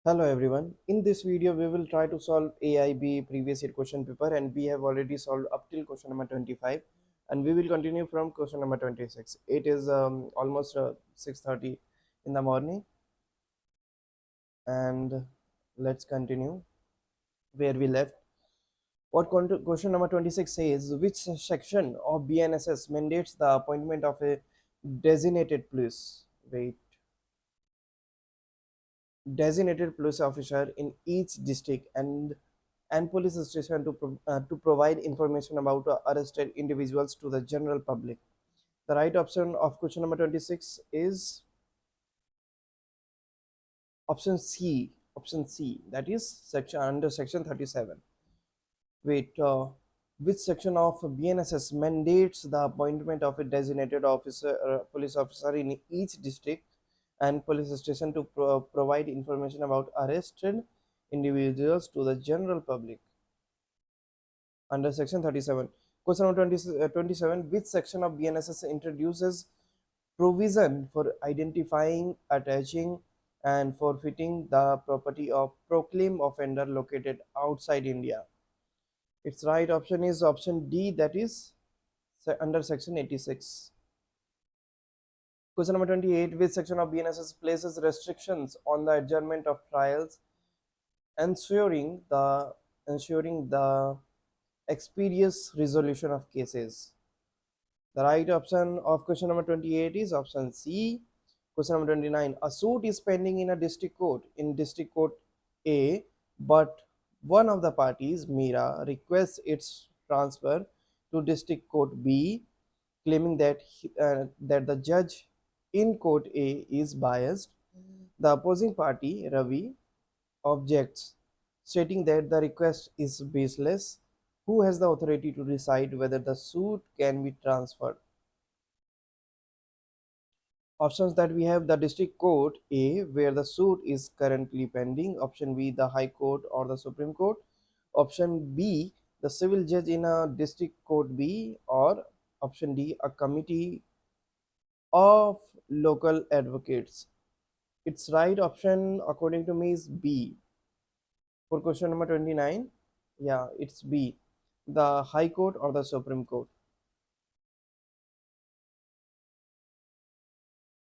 Hello everyone. In this video, we will try to solve AIB previous year question paper, and we have already solved up till question number 25, and we will continue from question number 26. It is almost 6:30 in the morning, and let's continue where we left. Question number 26 says, which section of BNSS mandates the appointment of a designated police? Wait. Designated police officer in each district and police station to provide information about arrested individuals to the general public. The right option of question number 26 is option C. Option C, that is section under section 37. Wait, which section of BNSS mandates the appointment of a designated police officer in each district and police station to provide information about arrested individuals to the general public? Under section 37. Question number 27. Which section of BNSS introduces provision for identifying, attaching, and forfeiting the property of proclaimed offender located outside India? Its right option is option D, that is under section 86. Question number 28. Which section of BNSS places restrictions on the adjournment of trials, ensuring the expeditious resolution of cases? The right option of question number 28 is option C. Question number 29. A suit is pending in a district court in district court A, but one of the parties, Mira, requests its transfer to district court B, claiming that the judge in court A is biased. The opposing party, Ravi, objects, stating that the request is baseless. Who has the authority to decide whether the suit can be transferred? Options that we have: the district court A, where the suit is currently pending; option B, the high court or the supreme court; option B, the civil judge in a district court B; or option D, a committee of local advocates. Its right option according to me is B. For question number 29, yeah, it's B, the high court or the supreme court.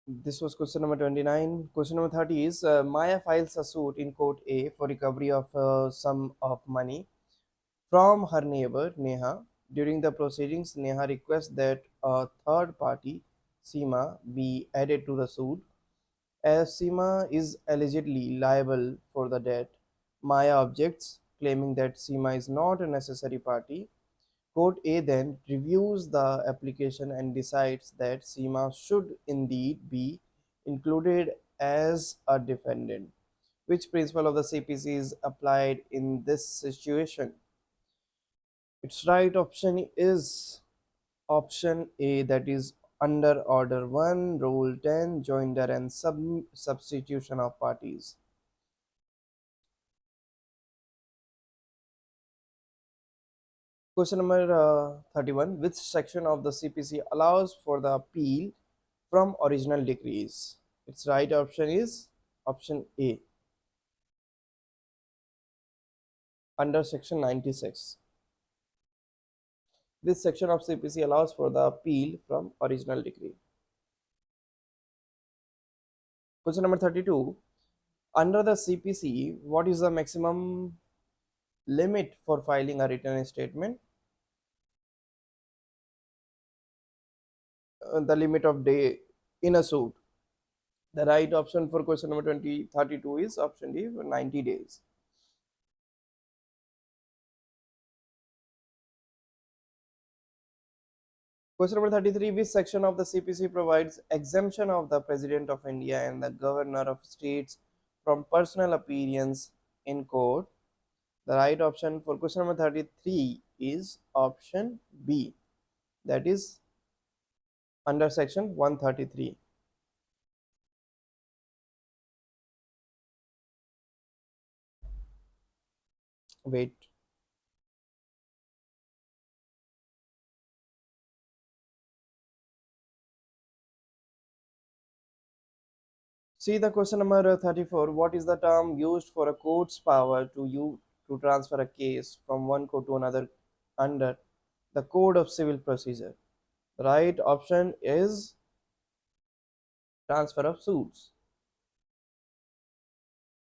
This was question number 29. Question number 30 is, Maya files a suit in court A for recovery of sum of money from her neighbor Neha. During the proceedings, Neha requests that a third party, Seema, be added to the suit. As Seema is allegedly liable for the debt, Maya objects, claiming that Seema is not a necessary party. Court A then reviews the application and decides that Seema should indeed be included as a defendant. Which principle of the CPC is applied in this situation? Its right option is option A, that is under Order 1, Rule 10, joinder and substitution of parties. Question number 31. Which section of the CPC allows for the appeal from original decrees? Its right option is option A, under section 96. This section of CPC allows for the appeal from original decree. Question number 32. Under the CPC, what is the maximum limit for filing a written statement? The limit of day in a suit. The right option for question number 32 is option D, 90 days. Question number 33. Which section of the CPC provides exemption of the President of India and the Governor of States from personal appearance in court? The right option for question number 33 is option B, that is under section 133. Wait. See the question number 34. What is the term used for a court's power to you to transfer a case from one court to another under the Code of Civil Procedure? The right option is transfer of suits.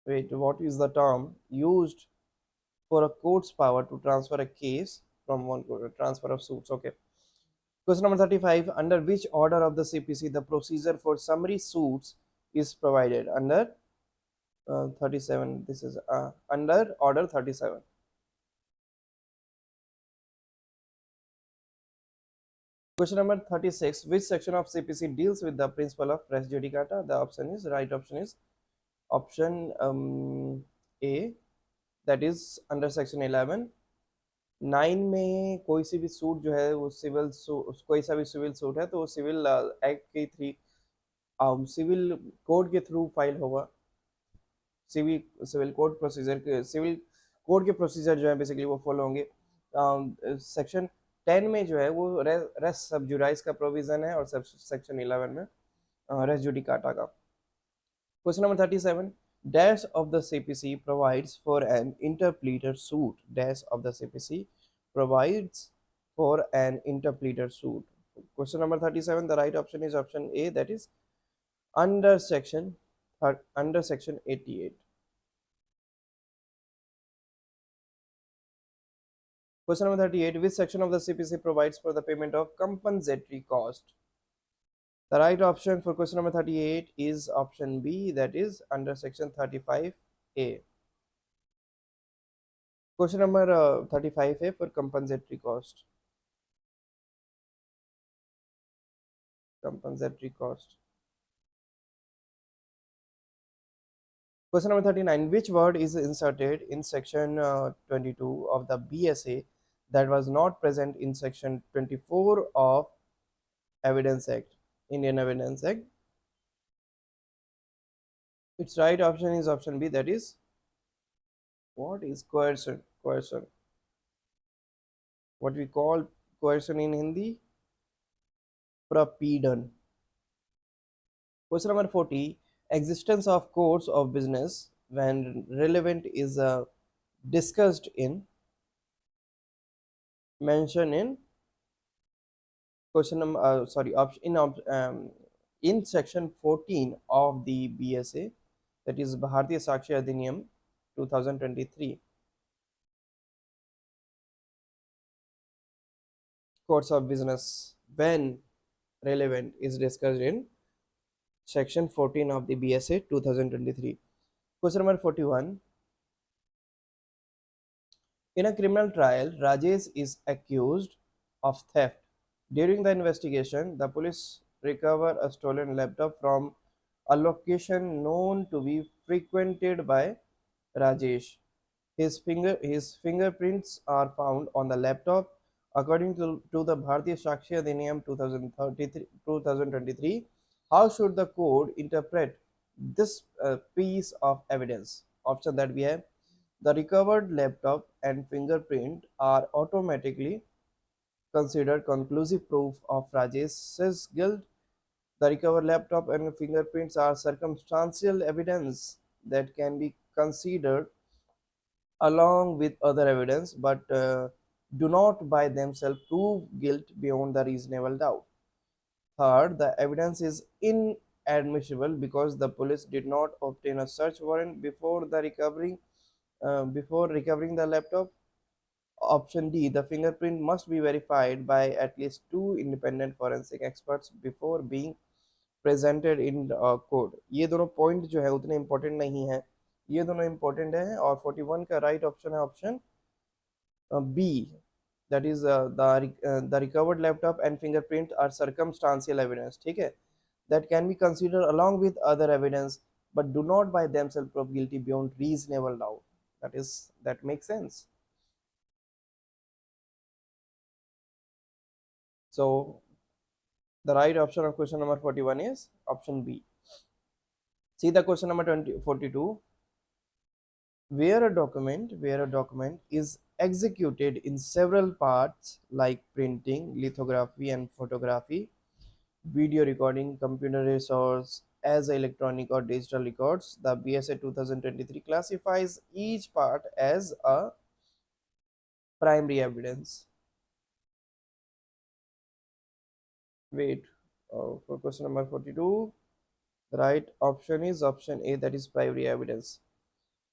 Wait, what is the term used for a court's power to transfer a case from one court? Transfer of suits. Okay. Question number 35. Under which order of the CPC the procedure for summary suits is provided? Under 37. This is under order 37. Question number 36. Which section of CPC deals with the principle of res judicata? The option is right option is option A, that is under section 11. 9 में कोई सी भी suit जो है वो civil कोई सा भी civil suit है तो वो सिविल एक्ट के थ्री सिविल कोड के थ्रू फाइल होगा। सिविल सिविल कोड प्रोसीजर के सिविल कोड के प्रोसीजर जो है बेसिकली वो फॉलो होंगे। सेक्शन 10 में जो है वो रेस सब जुराइस का प्रोविजन है और सेक्शन 11 में रेस जुडिकाटा का। Question number 37. Dash of the CPC provides for an interpleader suit. Dash of the CPC provides for an interpleader suit. Question number 37. The right option is option A, that is under section 88. Question number 38. Which section of the CPC provides for the payment of compensatory cost? The right option for question number 38 is option B, that is under section 35A. Question number 35A for compensatory cost. Compensatory cost. Question number 39. Which word is inserted in section 22 of the BSA that was not present in section 24 of Evidence Act, Indian Evidence Act? Its right option is option B, that is what is coercion? Coercion. What we call coercion in Hindi? Prapedan. Question number 40. Existence of courts of business when relevant is discussed in mention in question number sorry option in section 14 of the BSA, that is Bharatiya Sakshi Adhiniyam 2023. Courts of business when relevant is discussed in section 14 of the BSA 2023. Question number 41. In a criminal trial, Rajesh is accused of theft. During the investigation, the police recover a stolen laptop from a location known to be frequented by Rajesh. His fingerprints are found on the laptop. According to the Bharatiya Sakshi Adhiniyam 2023, how should the code interpret this piece of evidence? Option that we have: the recovered laptop and fingerprint are automatically considered conclusive proof of Rajesh's guilt. The recovered laptop and fingerprints are circumstantial evidence that can be considered along with other evidence but do not by themselves prove guilt beyond the reasonable doubt. Third, the evidence is inadmissible because the police did not obtain a search warrant before recovering the laptop. Option D, the fingerprint must be verified by at least two independent forensic experts before being presented in court. ये दोनों point जो है उतने important नहीं है, ये दोनों important है और 41 का राइट ऑप्शन है option B, that is the recovered laptop and fingerprint are circumstantial evidence. ठीक है, that can be considered along with other evidence but do not by themselves prove guilty beyond reasonable doubt. That makes sense. So the right option of question number 41 is option B. See the question number 42. Where a document is executed in several parts like printing, lithography and photography, video recording, computer resource, as electronic or digital records. The BSA 2023 classifies each part as a primary evidence. Wait, for question number 42, the right option is option A, that is primary evidence.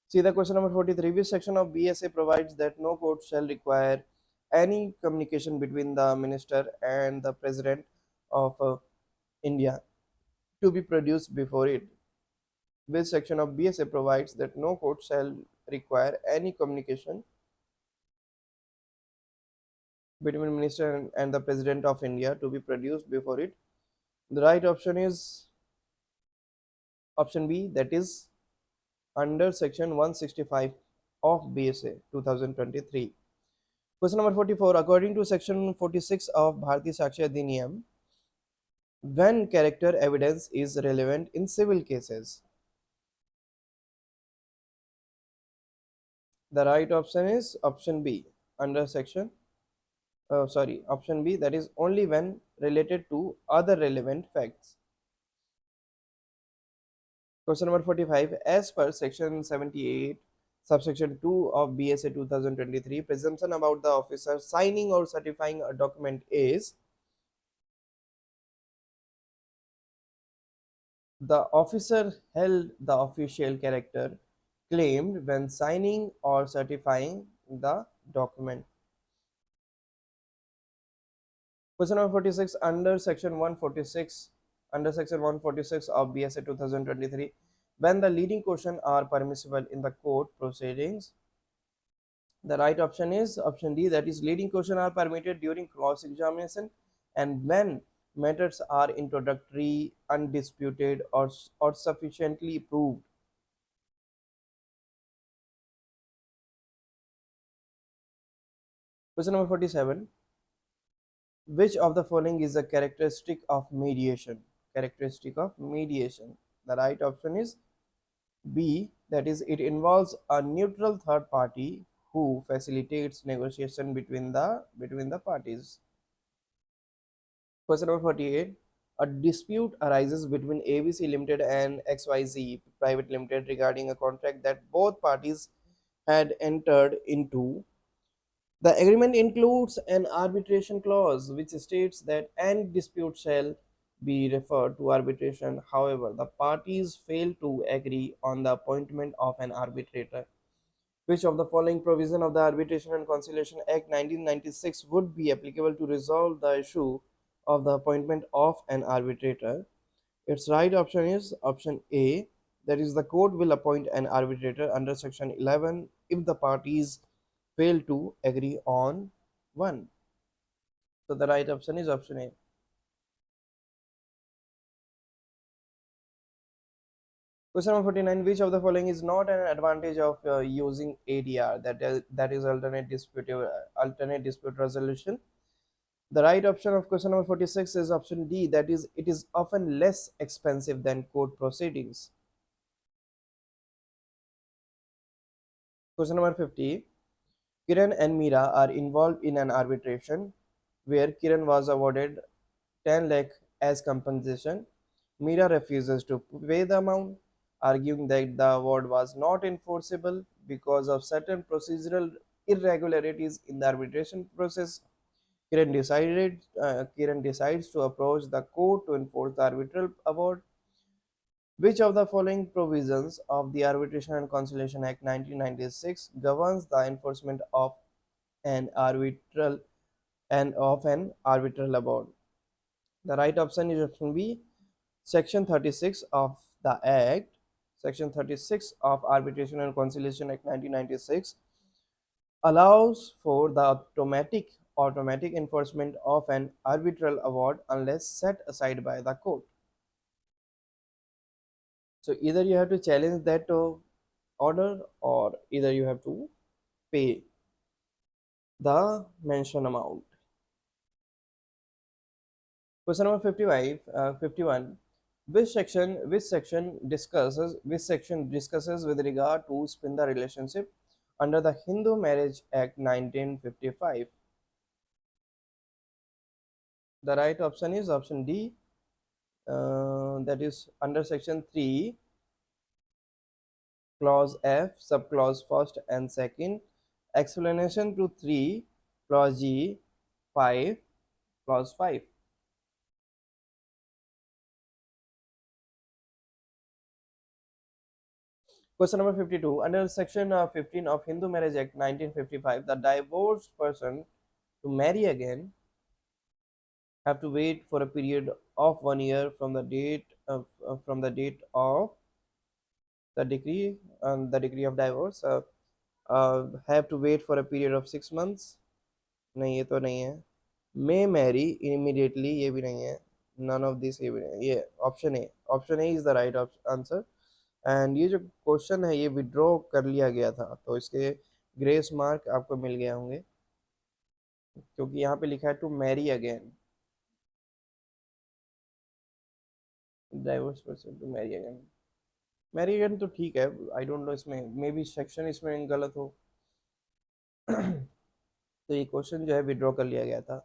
See the question number 43. Which section of BSA provides that no court shall require any communication between the minister and the president of India to be produced before it? Which section of BSA provides that no court shall require any communication between the minister and the president of India to be produced before it? The right option is option B, that is under section 165 of BSA 2023. Question number 44. According to section 46 of Bharatiya Sakshi Adhiniyam, when character evidence is relevant in civil cases? The right option is option B, under section option B, that is only when related to other relevant facts. Question number 45. As per section 78 subsection 2 of BSA 2023, presumption about the officer signing or certifying a document is the officer held the official character claimed when signing or certifying the document. Question number 46. Under section 146 of BSA 2023, when the leading question are permissible in the court proceedings, the right option is option D, that is leading question are permitted during cross examination and when matters are introductory, undisputed, or sufficiently proved. Question number 47. Which of the following is a characteristic of mediation? Characteristic of mediation. The right option is B, that is it involves a neutral third party who facilitates negotiation between the parties. Question number 48. A dispute arises between ABC Limited and XYZ Private Limited regarding a contract that both parties had entered into. The agreement includes an arbitration clause which states that any dispute shall be referred to arbitration. However, the parties fail to agree on the appointment of an arbitrator. Which of the following provision of the Arbitration and Conciliation Act 1996 would be applicable to resolve the issue of the appointment of an arbitrator? Its right option is option A, that is the court will appoint an arbitrator under section 11 if the parties fail to agree on one. So the right option is option A. Question number 49. Which of the following is not an advantage of using ADR, that is alternate dispute resolution? The right option of question number 46 is option D, that is it is often less expensive than court proceedings. Question number 50. Kiran and Meera are involved in an arbitration where Kiran was awarded 10 lakh as compensation. Meera refuses to pay the amount, arguing that the award was not enforceable because of certain procedural irregularities in the arbitration process. Kiran decides to approach the court to enforce the arbitral award. Which of the following provisions of the Arbitration and Conciliation Act 1996 governs the enforcement of an arbitral award? The right option is option B. Section 36 of the Act, Section 36 of Arbitration and Conciliation Act 1996 allows for the automatic enforcement of an arbitral award unless set aside by the court. So either you have to challenge that order or either you have to pay the mentioned amount. Question number 51. Which section discusses with regard to spin the relationship under the Hindu Marriage Act 1955? The right option is option D, That is under section 3, clause F, subclause first and second. Explanation to 3, clause G, 5, clause 5. Question number 52. Under section 15 of Hindu Marriage Act 1955, the divorced person to marry again have to wait for a period of 1 year from the date of the decree and the decree of divorce. Have to wait for a period of 6 months. नहीं ये तो नहीं है. May marry immediately ये भी नहीं है. None of this ये भी नहीं है. ये option A is the right answer. And ये जो क्वेश्चन है ये विड्रॉ कर लिया गया था तो इसके ग्रेस मार्क आपको मिल गए होंगे क्योंकि यहाँ पे लिखा है to marry again. Divorce person to marry again. Marry again तो ठीक है. आई डोंट नो इसमें मे बी सेक्शन इसमें गलत हो. तो ये क्वेश्चन जो है विड्रॉ कर लिया गया था.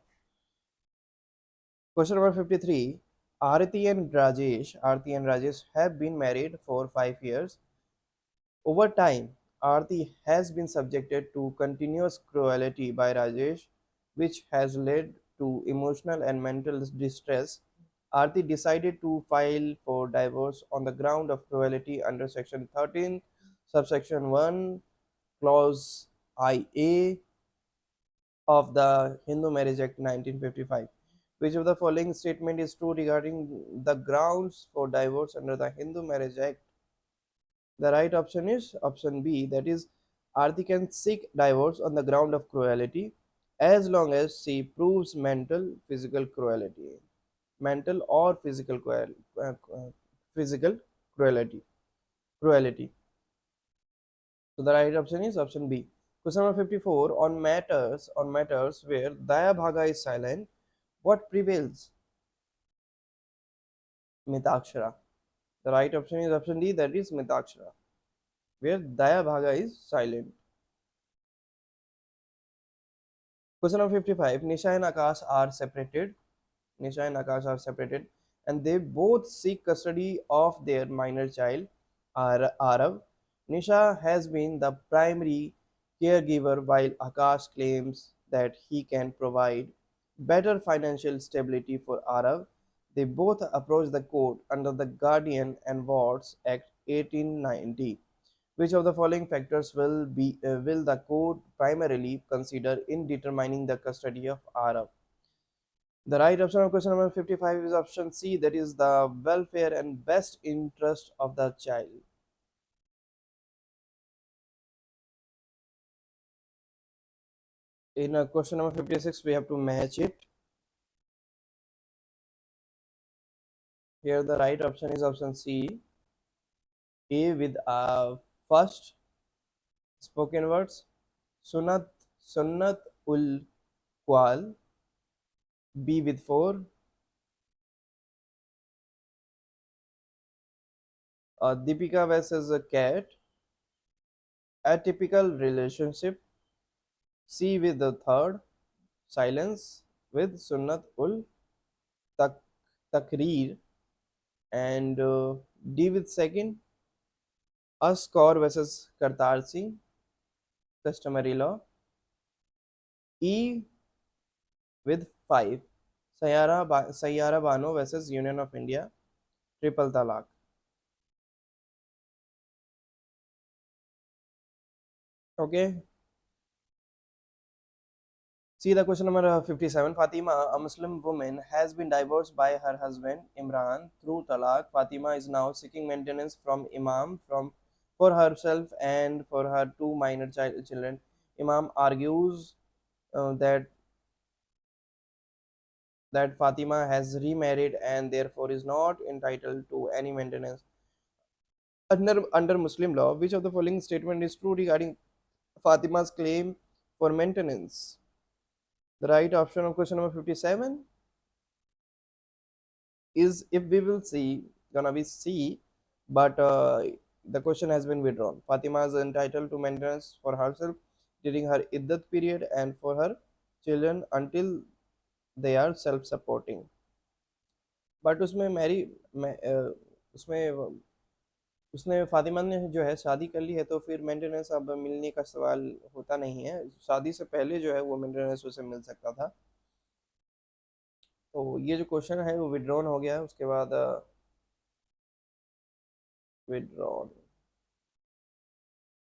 Question number 53. Aarti and Rajesh have been married for 5 years. Over time, Aarti has been subjected to continuous cruelty by Rajesh, which has led to emotional and mental distress. Aarti decided to file for divorce on the ground of cruelty under Section 13, subsection 1, clause IA of the Hindu Marriage Act 1955. Which of the following statement is true regarding the grounds for divorce under the Hindu Marriage Act? The right option is option B, that is, Aarti can seek divorce on the ground of cruelty as long as she proves physical cruelty, mental or physical cruelty. Cruelty. So the right option is option B. Question number 54. On matters where Daya Bhaga is silent, what prevails? Mitakshara. The right option is option D, that is Mitakshara, where Daya Bhaga is silent. Question number 55. Nisha and Akash are separated. Nisha and Akash are separated and they both seek custody of their minor child, Arav. Nisha has been the primary caregiver while Akash claims that he can provide better financial stability for Arav. They both approach the court under the Guardian and Wards Act 1890. Which of the following factors will the court primarily consider in determining the custody of Arav? The right option of question number 55 is option C, that is the welfare and best interest of the child. In question number 56, we have to match it. Here, the right option is option C, A with first spoken words, Sunat, Sunnat ul Kwal, B with 4, Deepika versus a cat, atypical relationship, C with the third, silence with Sunnat ul Tak Takrir, and D with second, Ascor versus Kartar Singh, customary law, E with 5, Sayara Bano versus Union of India, triple talaq. Okay. See the question number 57. Fatima, a Muslim woman, has been divorced by her husband Imran through talaq. Fatima is now seeking maintenance from Imam for herself and for her two minor children. Imam argues that Fatima has remarried and therefore is not entitled to any maintenance. Under Muslim law, which of the following statement is true regarding Fatima's claim for maintenance? The right option of question number 57 is, if we will see, gonna be C, but the question has been withdrawn. Fatima is entitled to maintenance for herself during her iddat period and for her children until they are self-supporting. But उसमें उसमें उसने फातिमा ने जो है शादी कर ली है, तो फिर मेंटेनेंस अब मिलने का सवाल होता नहीं है। शादी से पहले जो है वो मेंटेनेंस उसे मिल सकता था। तो ये जो क्वेश्चन है वो विड्रॉन हो गया है। उसके बाद withdrawn.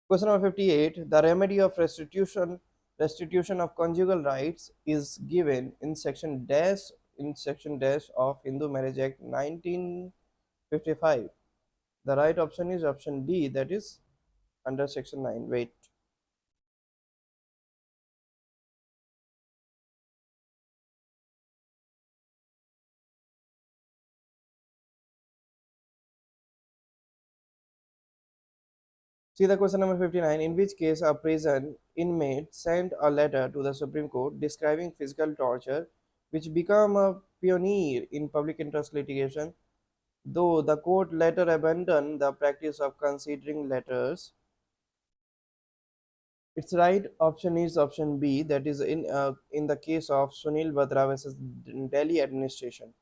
Question number 58. The remedy of restitution of conjugal rights is given in section dash of Hindu Marriage Act 1955. The right option is option D, that is under section 9. Wait. See the question number 59. In which case a prison inmate sent a letter to the Supreme Court describing physical torture, which became a pioneer in public interest litigation, though the court later abandoned the practice of considering letters. Its right option is option B, that is in the case of Sunil Batra versus Delhi administration.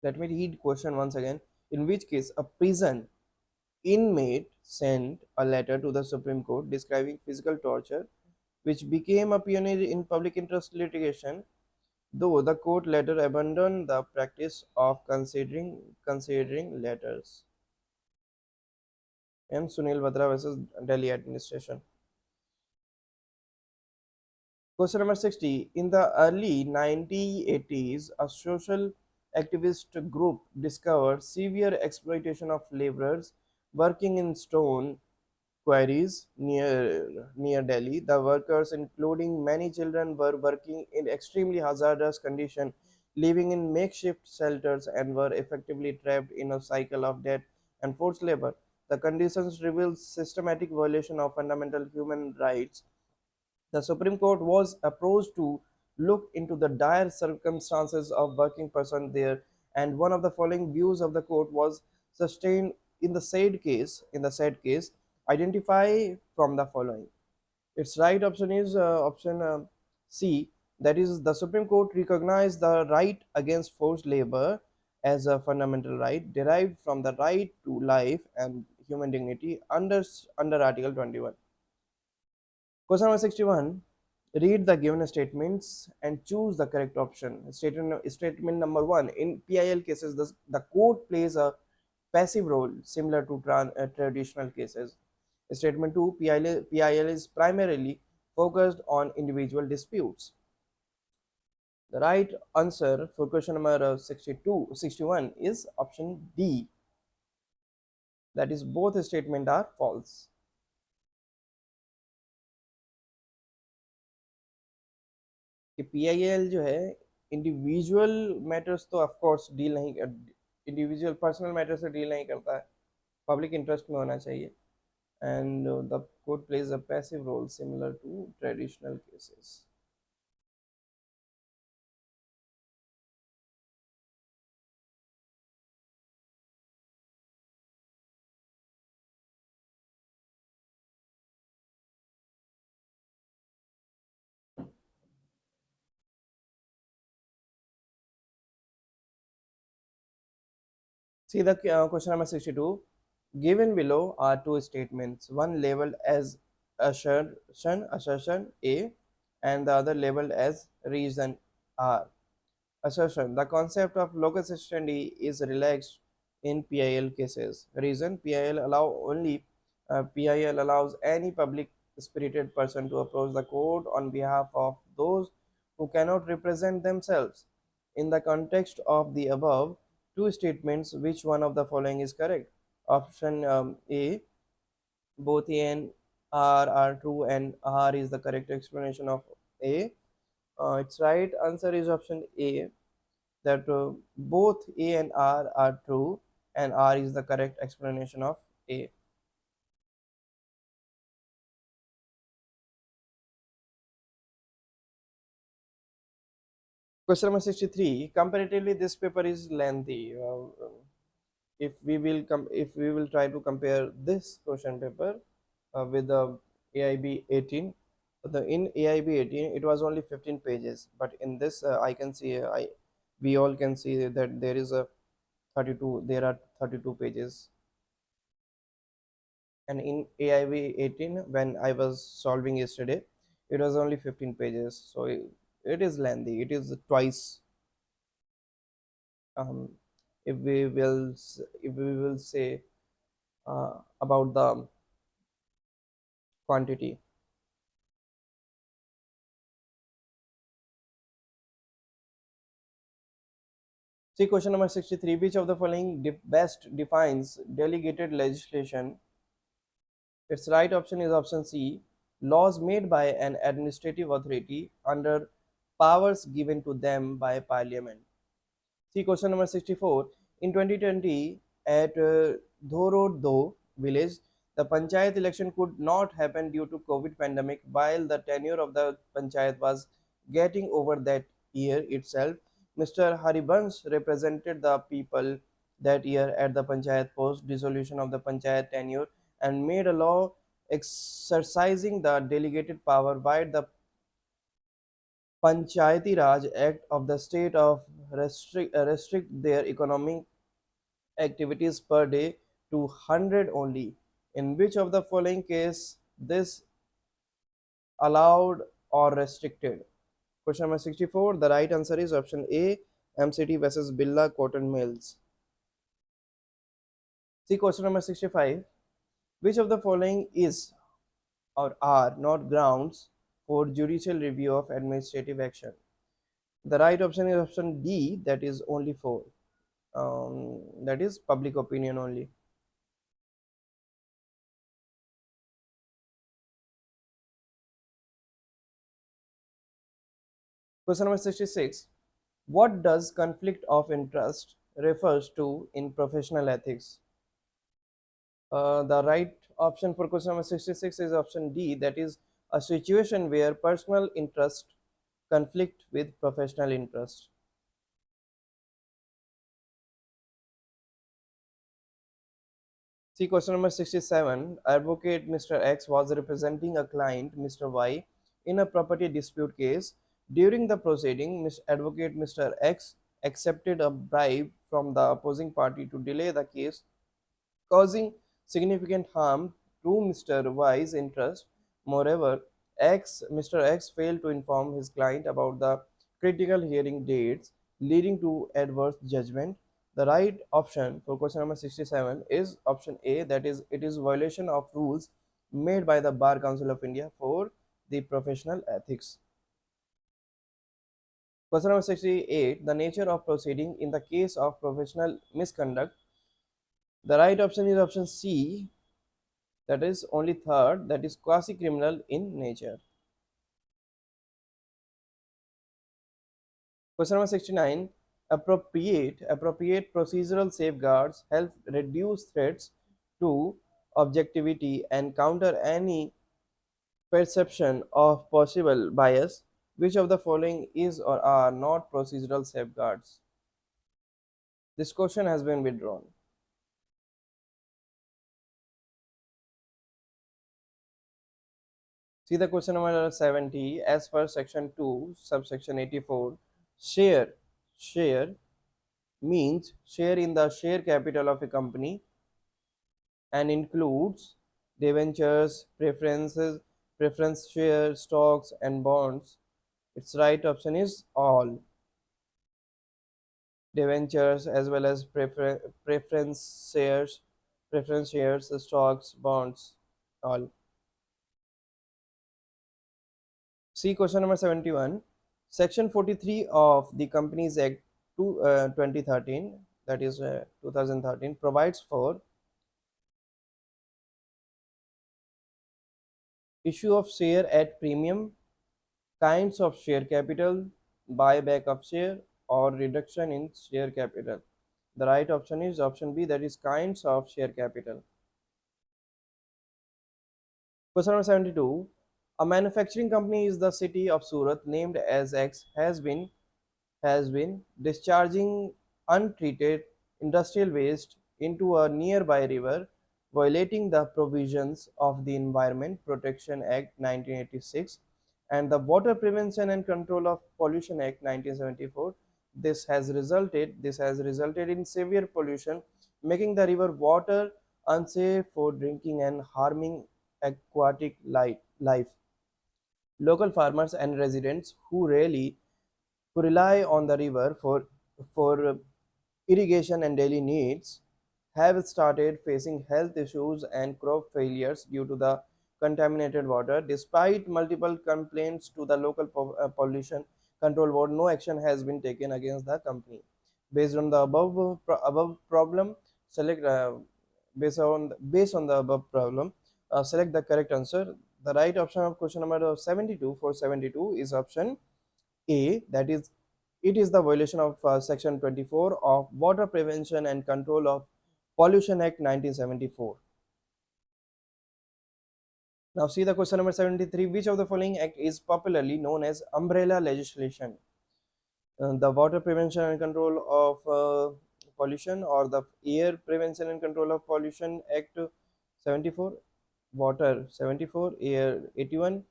Let me read question once again. In which case a prison inmate sent a letter to the Supreme Court describing physical torture, which became a pioneer in public interest litigation, though the court later abandoned the practice of considering letters. And Sunil Batra versus Delhi administration. Question number 60. In the early 1980s, a social activist group discovered severe exploitation of laborers working in stone quarries near Delhi. The workers, including many children, were working in extremely hazardous conditions, living in makeshift shelters, and were effectively trapped in a cycle of debt and forced labor. The conditions reveal systematic violation of fundamental human rights. The Supreme Court was approached to look into the dire circumstances of working person there, and one of the following views of the court was sustained in the said case. Identify from the following. Its right option is option C. That is, the Supreme Court recognized the right against forced labor as a fundamental right derived from the right to life and human dignity under Article 21. Question number 61. Read the given statements and choose the correct option. Statement number 1. In PIL cases, the court plays a passive role similar to traditional cases. Statement 2. PIL is primarily focused on individual disputes. The right answer for question number 61 is option D. That is, both statements are false. कि PIL जो है individual matters तो of course deal नहीं कर, individual personal matter से deal नहीं करता है, पब्लिक इंटरेस्ट में होना चाहिए, and the court plays a passive role similar to traditional cases. See the question number 62. Given below are two statements, one labeled as assertion A, and the other labeled as reason R. Assertion: the concept of locus standi is relaxed in PIL cases. Reason: PIL allows any public spirited person to approach the court on behalf of those who cannot represent themselves. In the context of the above two statements, which one of the following is correct? Option A, both A and R are true, and R is the correct explanation of A. Its right answer is option A, that both A and R are true, and R is the correct explanation of A. Question number 63. Comparatively, this paper is lengthy. If we will try to compare this question paper with the AIB 18, in AIB 18 it was only 15 pages, but in this I can see We all can see that there is a 32, there are 32 pages. And in AIB 18, when I was solving yesterday, it was only 15 pages. So it is lengthy. It is twice. Um, if we will say about the quantity. See question number 63. Which of the following best defines delegated legislation? Its right option is option C. Laws made by an administrative authority under powers given to them by Parliament. See question number 64. In 2020, at Dhorodo village, the panchayat election could not happen due to COVID pandemic while the tenure of the panchayat was getting over that year itself. Mr. Haribansh represented the people that year at the panchayat post dissolution of the panchayat tenure and made a law exercising the delegated power by the Panchayati Raj Act of the state of restrict their economic activities per day to 100 only. In which of the following case this allowed or restricted? Question number 64. The right answer is option A. MCT versus Billa Cotton Mills. See question number 65. Which of the following is or are not grounds for judicial review of administrative action? The right option is option D, that is only four. That is public opinion only. Question number 66. What does conflict of interest refers to in professional ethics? The right option for question number 66 is option D, that is a situation where personal interest conflict with professional interest. See question number 67. Advocate Mr. X was representing a client Mr. Y in a property dispute case. During the proceeding, Advocate Mr. X accepted a bribe from the opposing party to delay the case, causing significant harm to Mr. Y's interest. Moreover, Mr. X failed to inform his client about the critical hearing dates, leading to adverse judgment. The right option for question number 67 is option A, that is, it is violation of rules made by the Bar Council of India for the professional ethics. Question number 68. The nature of proceeding in the case of professional misconduct. The right option is option C, that is only third, that is quasi criminal in nature. Question number 69. Appropriate procedural safeguards help reduce threats to objectivity and counter any perception of possible bias. Which of the following is or are not procedural safeguards? This question has been withdrawn. See the question number 70. As per section 2, subsection 84, share means share in the share capital of a company and includes debentures, preference share, stocks, and bonds. Its right option is all debentures as well as preference shares, stocks, bonds, all. See question number 71. Section 43 of the Companies Act 2013, that is 2013, provides for issue of share at premium, kinds of share capital, buyback of share, or reduction in share capital. The right option is option B, that is kinds of share capital. Question number 72. A manufacturing company is the city of Surat named as X has been discharging untreated industrial waste into a nearby river, violating the provisions of the Environment Protection Act 1986 and the Water Prevention and Control of Pollution Act 1974. This has resulted in severe pollution, making the river water unsafe for drinking and harming aquatic life. Local farmers and residents who rely on the river for irrigation and daily needs have started facing health issues and crop failures due to the contaminated water. Despite multiple complaints to the local pollution control board, no action has been taken against the company. Based on the above problem, select based on the above problem, select the correct answer. The right option of question number 72 for 72 is option A, that is, it is the violation of Section 24 of Water Prevention and Control of Pollution Act 1974. Now see the question number 73. Which of the following act is popularly known as umbrella legislation? The Water Prevention and Control of Pollution, or the Air Prevention and Control of Pollution Act 74, Water 74, Air 81,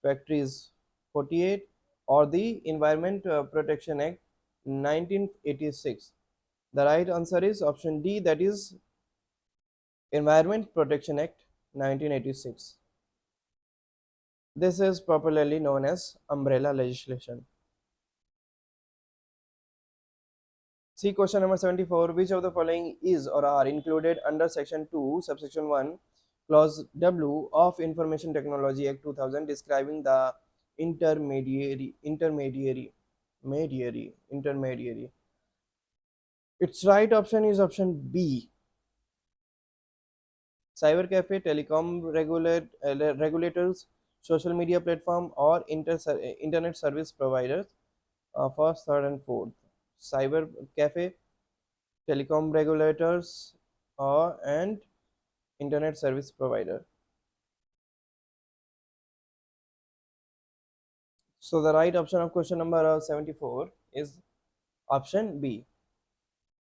Factories 48, or the Environment Protection Act 1986. The right answer is option D, that is Environment Protection Act 1986. This is popularly known as umbrella legislation. See question number 74. Which of the following is or are included under section 2, subsection 1, clause W of Information Technology Act 2000, describing the intermediary? Its right option is option B. Cyber cafe, regulators, social media platform, or internet service providers. First, third, and fourth. Cyber cafe, telecom regulators, and internet service provider. So the right option of question number 74 is option B.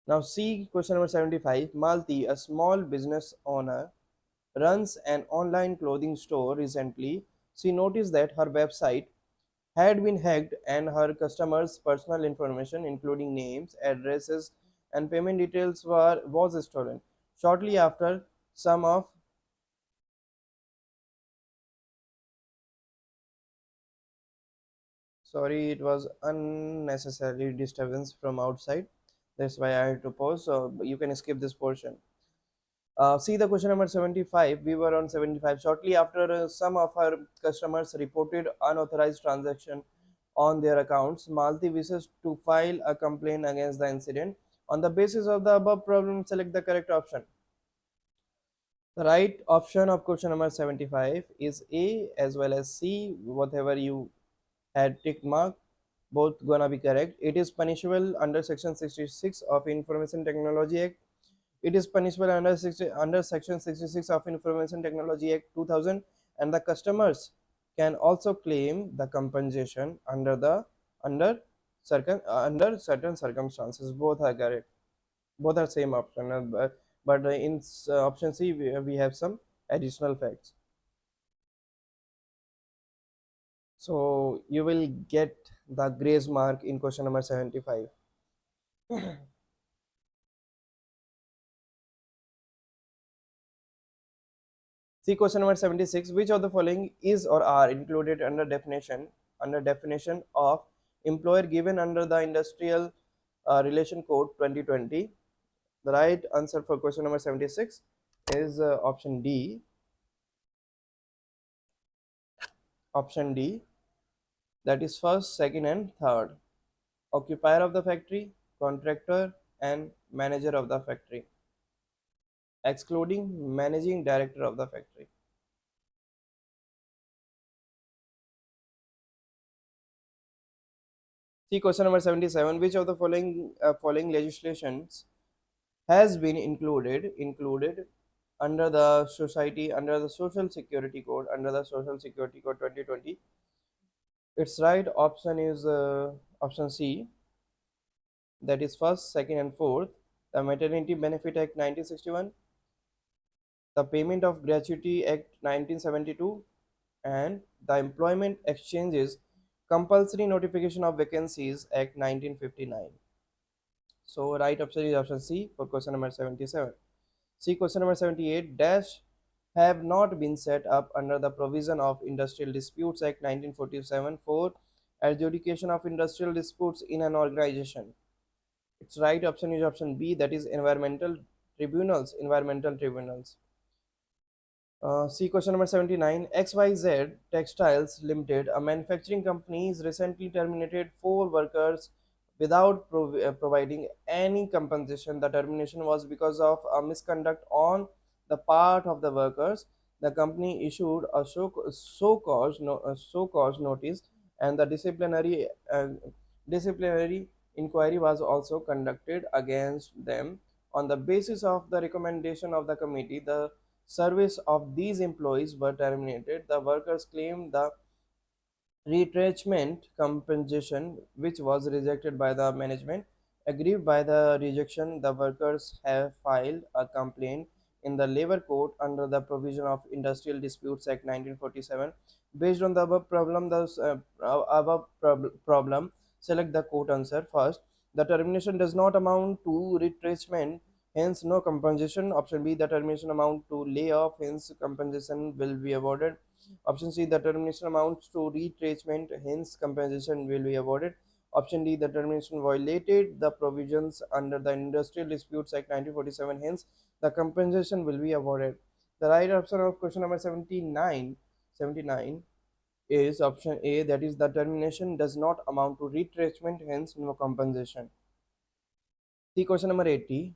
Now see question number 75. Malti, a small business owner, runs an online clothing store. Recently, she noticed that her website had been hacked and her customers' personal information, including names, addresses, and payment details, was stolen. Shortly after, some of sorry, it was unnecessary disturbance from outside. That's why I had to pause. So you can skip this portion. See the question number 75. We were on 75. Shortly after, some of her customers reported unauthorized transaction on their accounts. Malti wishes to file a complaint against the incident. On the basis of the above problem, select the correct option. The right option of question number 75 is A as well as C. Whatever you had tick mark, both gonna be correct. It is punishable under section 66 of Information Technology Act. It is punishable under section 66 of Information Technology Act 2000, and the customers can also claim the compensation under under certain circumstances. Both are correct. Both are same option, but in option C we have some additional facts. So you will get the grace mark in question number 75. See question number 76. Which of the following is or are included under definition of employer given under the Industrial Relation Code 2020? The right answer for question number 76 is option D. Option D. That is first, second, and third. Occupier of the factory, contractor, and manager of the factory, excluding managing director of the factory. See question number 77. Which of the following legislations has been included under the Social Security Code 2020? Its right option is option C. That is first, second, and fourth. The Maternity Benefit Act 1961, the Payment of Gratuity Act 1972, and the Employment Exchanges Compulsory Notification of Vacancies Act 1959. So right option is option C for question number 77. See question number 78. Dash have not been set up under the provision of Industrial Disputes Act 1947 for adjudication of industrial disputes in an organization. Its right option is option B, that is environmental tribunals. Environmental tribunals. See question number 79. XYZ Textiles Limited, a manufacturing company, has recently terminated four workers without providing any compensation. The termination was because of a misconduct on the part of the workers. The company issued a so cause notice, and the disciplinary inquiry was also conducted against them. On the basis of the recommendation of the committee, the service of these employees were terminated. The workers claimed the retrenchment compensation, which was rejected by the management. Aggrieved by the rejection, the workers have filed a complaint in the labor court under the provision of Industrial Disputes Act 1947. Based on the above problem, select the court answer. First, the termination does not amount to retrenchment, hence no compensation. Option B, the termination amount to layoff, hence compensation will be awarded. Option C, the termination amounts to retrenchment, hence compensation will be awarded. Option D, the termination violated the provisions under the Industrial Disputes Act 1947, hence the compensation will be awarded. The right answer of question number 79 is option A, that is the termination does not amount to retrenchment, hence no compensation. See question number 80.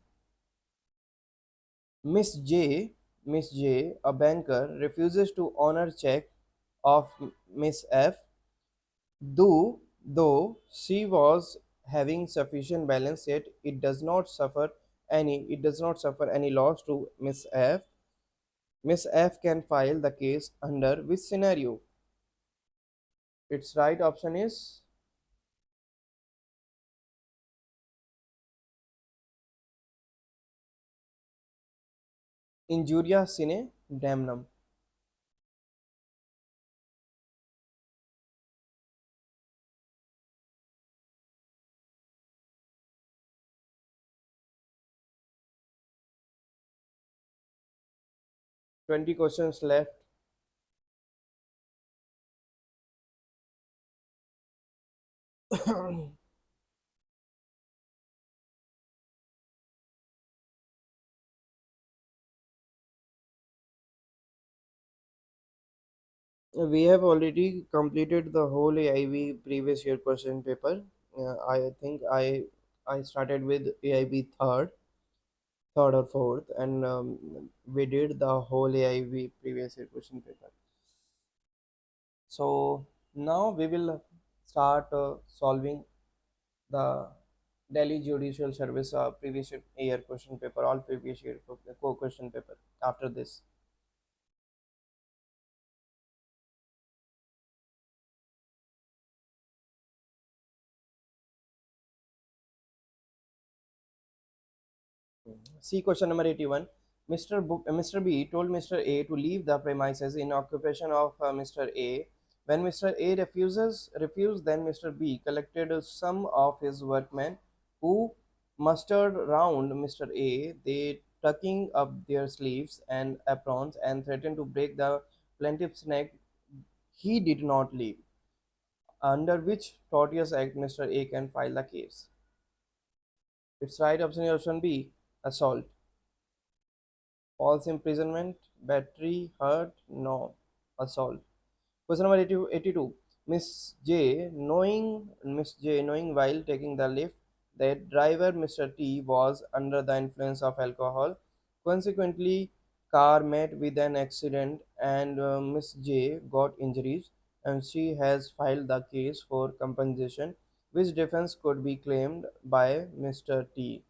Miss J, Miss J, a banker, refuses to honor check of Miss F, though she was having sufficient balance, yet it does not suffer any loss to Miss F. Miss F can file the case under which scenario? Its right option is injuria sine damnum. 20 questions left. We have already completed the whole AIB previous year question paper. I think I started with AIB third or fourth, and we did the whole AIB previous year question paper. So now we will start solving the Delhi Judicial Service previous year question paper, all previous year question paper. After this, see question number 81. Mr. B told Mr. A to leave the premises in occupation of Mr. A. When Mr. A refused, then Mr. B collected some of his workmen who mustered round Mr. A. They tucking up their sleeves and aprons and threatened to break the plaintiff's neck. He did not leave. Under which tortious act Mr. A can file the case? Its right option is option B, assault. False imprisonment, battery, hurt, no, assault. Question number 82. Miss J, knowing while taking the lift that driver Mr. T was under the influence of alcohol. Consequently, car met with an accident and Miss J got injuries, and she has filed the case for compensation. Which defense could be claimed by Mr. T?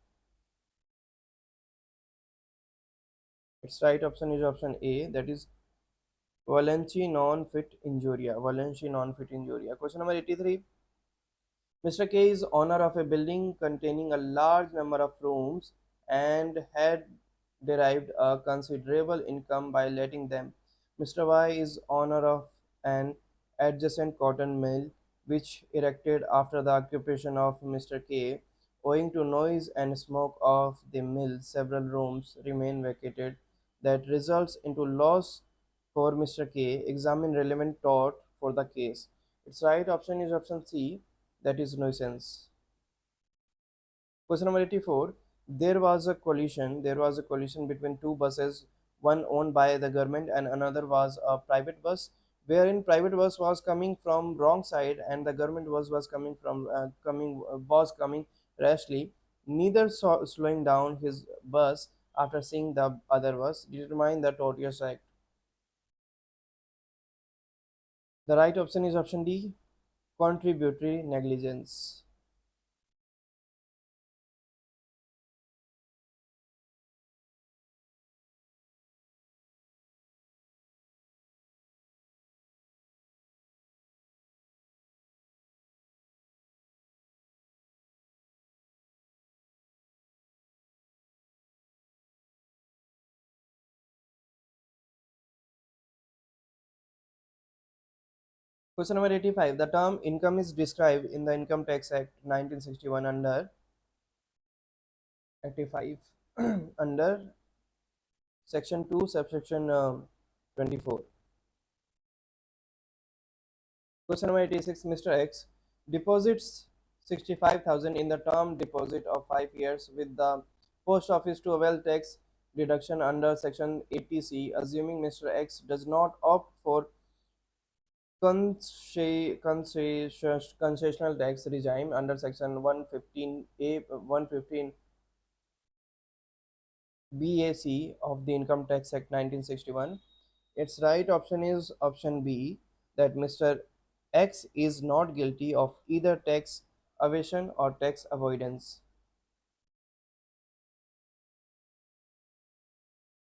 Its right option is option A, that is Valenci non-fit injuria. Valenci non-fit injuria. Question number 83. Mr. K is owner of a building containing a large number of rooms and had derived a considerable income by letting them. Mr. Y is owner of an adjacent cotton mill which erected after the occupation of Mr. K. Owing to noise and smoke of the mill, several rooms remain vacated. That results into loss for Mr. K. Examine relevant tort for the case. Its right option is option C, that is nuisance. Question number 84. There was a collision between two buses, one owned by the government and another was a private bus, wherein private bus was coming from wrong side and the government bus was was coming rashly. Neither saw slowing down his bus after seeing the other bus. Determine the tortious act. The right option is option D, contributory negligence. Question number 85. The term income is described in the Income Tax Act 1961 under 85 under section 2 subsection 24. Question number 86. Mr. X deposits 65,000 in the term deposit of 5 years with the post office to avail tax deduction under section 80C, assuming Mr. X does not opt for concessional tax regime under section 115A 115 BAC of the Income Tax Act 1961. Its right option is option B, that Mr. X is not guilty of either tax evasion or tax avoidance.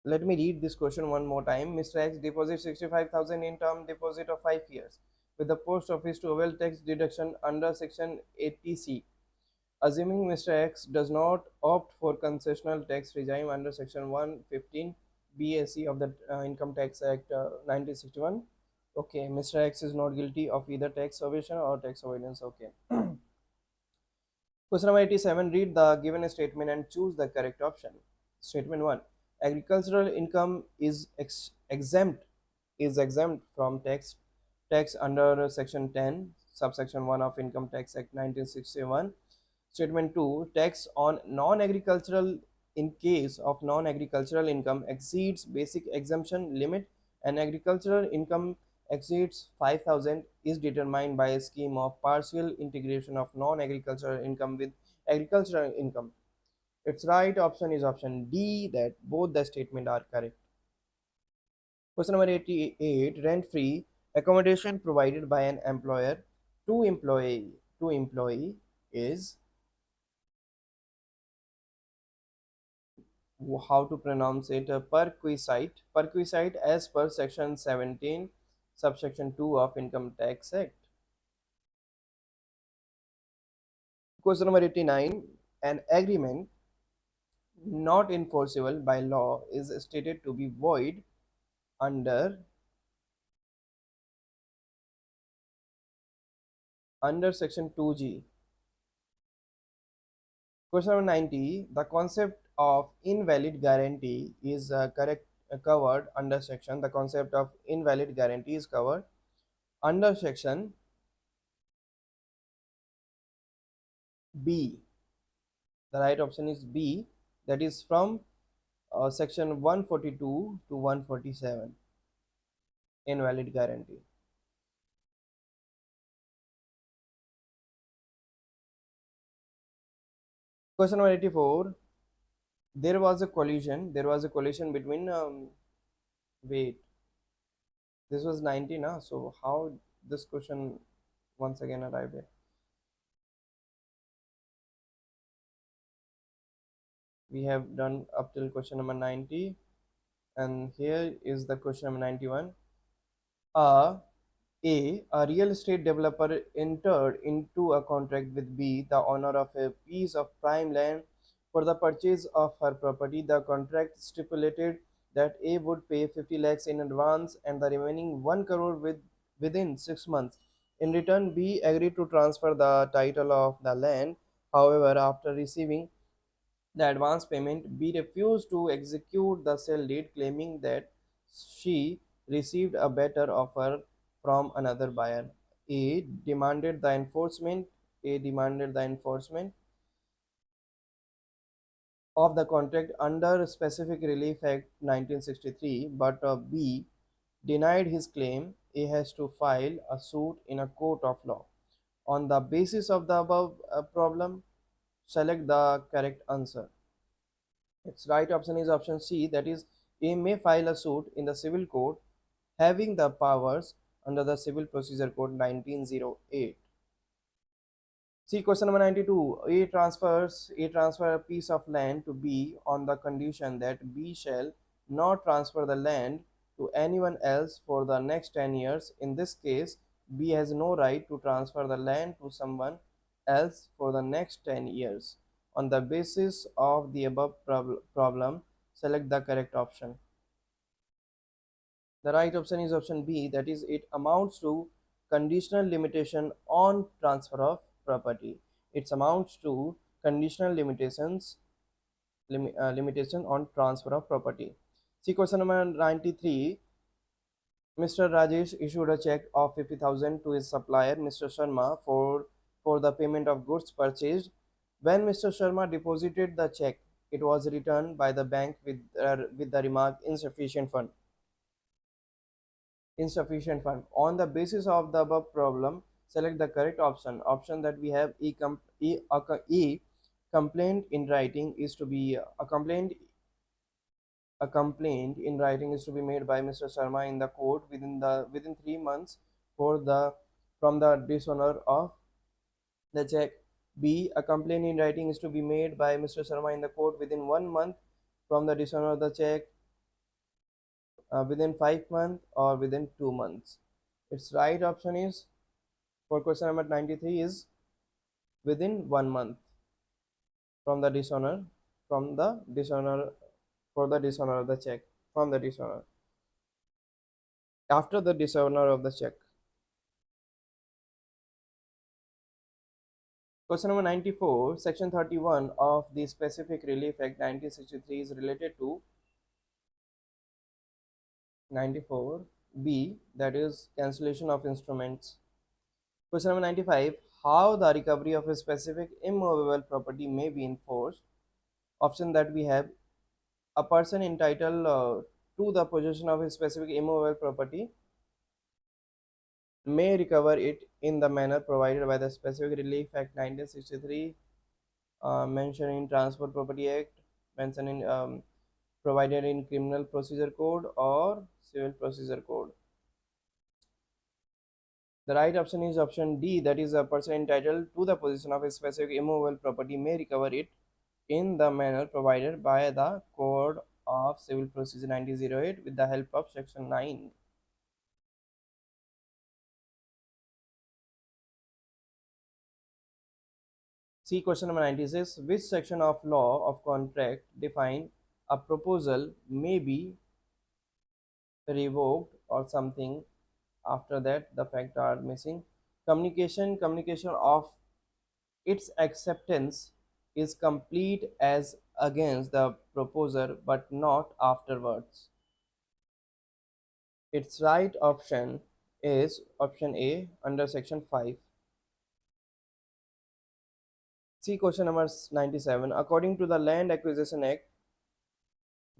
Let me read this question one more time. Mr. X deposits 65,000 in term deposit of 5 years with the post office to avail tax deduction under section 80C. Assuming Mr. X does not opt for concessional tax regime under section 115 BAC of the Income Tax Act 1961. Okay, Mr. X is not guilty of either tax evasion or tax avoidance. Okay. Question number 87. Read the given statement and choose the correct option. Statement 1. Agricultural income is exempt from tax under section 10 subsection 1 of Income Tax Act 1961. Statement 2. Tax on non-agricultural in case of non-agricultural income exceeds basic exemption limit and agricultural income exceeds 5,000 is determined by a scheme of partial integration of non-agricultural income with agricultural income. Its right option is option D, that both the statement are correct. Question number 88. Rent-free accommodation provided by an employer to employee is, how to pronounce it, perquisite as per section 17 subsection 2 of Income Tax Act. Question number 89. An agreement not enforceable by law is stated to be void under section 2G. Question number 90. The concept of invalid guarantee is covered under section. The concept of invalid guarantee is covered under section B. The right option is B, that is from section 142 to 147. Invalid guarantee. Question number 84. There was a collision between wait, this was 90 na, so how this question once again arrived at? We have done up till question number 90 and here is the question number 91. uh a real estate developer entered into a contract with B, the owner of a piece of prime land, for the purchase of her property. The contract stipulated that A would pay 50 lakhs in advance and the remaining 1 crore within 6 months. In return, B agreed to transfer the title of the land. However, after receiving the advance payment, B refused to execute the sale deed, claiming that she received a better offer from another buyer. A demanded the enforcement. A demanded the enforcement of the contract under Specific Relief Act 1963, but B denied his claim. A has to file a suit in a court of law. On the basis of the above problem, select the correct answer. Its right option is option C, that is, A may file a suit in the civil court having the powers under the Civil Procedure Code 1908. See question number 92. A transfer a piece of land to B on the condition that B shall not transfer the land to anyone else for the next 10 years. In this case, B has no right to transfer the land to someone else for the next 10 years. On the basis of the above problem, select the correct option. The right option is option B, that is, it amounts to conditional limitation on transfer of property. It amounts to conditional limitation on transfer of property. See question number 93. Mr. Rajesh issued a check of 50,000 to his supplier Mr. Sharma for the payment of goods purchased. When Mr. Sharma deposited the check, it was returned by the bank with the remark insufficient fund. Insufficient fund. On the basis of the above problem, select the correct option. Option that we have E, complaint in writing is to be a complaint in writing is to be made by Mr. Sharma in the court within 3 months for the from the dishonor of the check. B, a complaint in writing is to be made by Mr. Sharma in the court within 1 month from the dishonor of the check, within 5 months, or within 2 months. Its right option is for question number 93 is within 1 month from the dishonor from the dishonor for the dishonor of the check from the dishonor after the dishonor of the check. Question number 94. Section 31 of the Specific Relief Act 1963 is related to 94 B, that is cancellation of instruments. Question number 95. How the recovery of a specific immovable property may be enforced. Option that we have: a person entitled to the possession of a specific immovable property may recover it in the manner provided by the Specific Relief Act 1963, mentioned in Transport Property Act, mentioned in provided in Criminal Procedure Code or Civil Procedure Code. The right option is option D, that is, a person entitled to the possession of a specific immovable property may recover it in the manner provided by the Code of Civil Procedure 1908 with the help of Section 9. See question number 96. Which section of law of contract define a proposal may be revoked or something after that the fact are missing? Communication of its acceptance is complete as against the proposer but not afterwards. Its right option is option A under section 5. See question number 97. According to the Land Acquisition Act,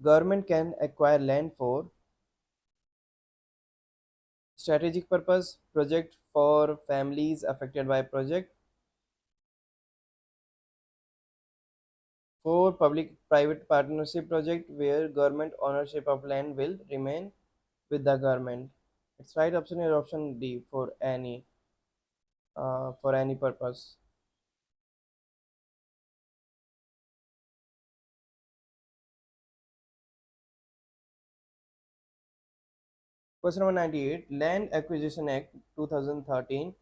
government can acquire land for strategic purpose, project for families affected by project, for public private partnership project where government ownership of land will remain with the government. Its right option is option D, for any purpose. Question number 98. Land Acquisition Act 2013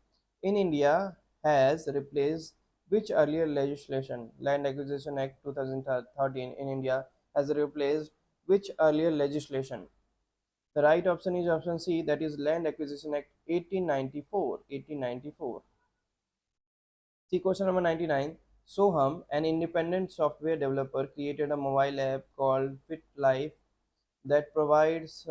in India has replaced which earlier legislation? Land Acquisition Act 2013 in India has replaced which earlier legislation? The right option is option C, that is Land Acquisition Act 1894. 1894. See question number 99. Soham, an independent software developer, created a mobile app called Fit Life that provides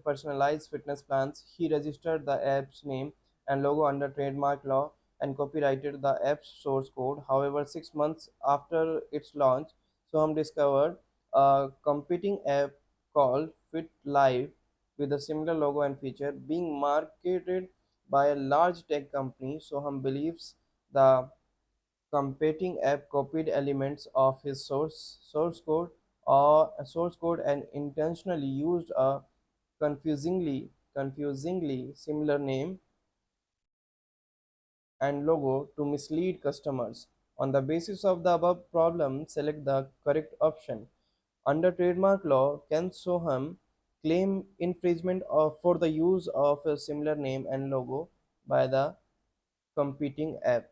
personalized fitness plans. He registered the app's name and logo under trademark law and copyrighted the app's source code. However, 6 months after its launch, Soham discovered a competing app called Fit Live with a similar logo and feature being marketed by a large tech company. Soham believes the competing app copied elements of his source code and intentionally used a confusingly similar name and logo to mislead customers. On the basis of the above problem, select the correct option. Under trademark law, can Soham claim infringement for the use of a similar name and logo by the competing app?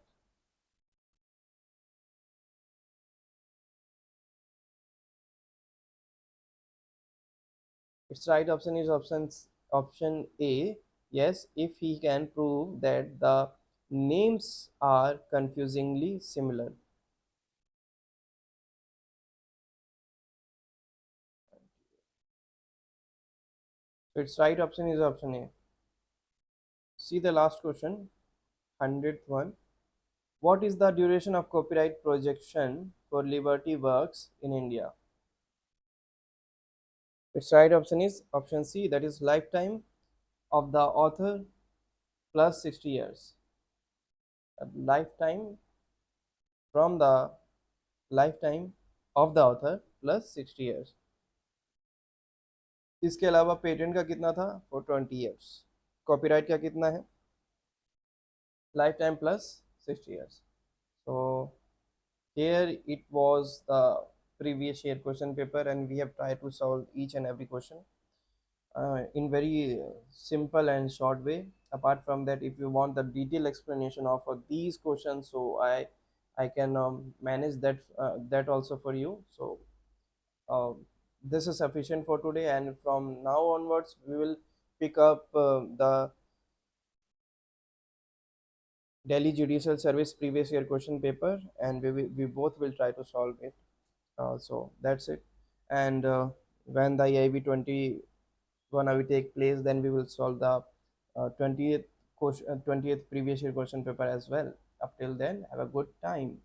Its right option is option A. Yes, if he can prove that the names are confusingly similar. So its right option is option A. See the last question, 100th one. What is the duration of copyright protection for Liberty Works in India? Its right option is option C, that is lifetime of the author plus 60 years. A lifetime from the lifetime of the author plus 60 years. इसके अलावा patent का कितना था for 20 years. Copyright का कितना है life time plus 60 years. So here it was the previous year question paper and we have tried to solve each and every question in very simple and short way. Apart from that, if you want the detailed explanation of these questions, so I can manage that also for you. So uh, this is sufficient for today, and from now onwards we will pick up the Delhi Judicial Service previous year question paper, and we both will try to solve it. So that's it. And when the AIB 20 gonna will take place, then we will solve the 20th previous year question paper as well. Up till then, have a good time.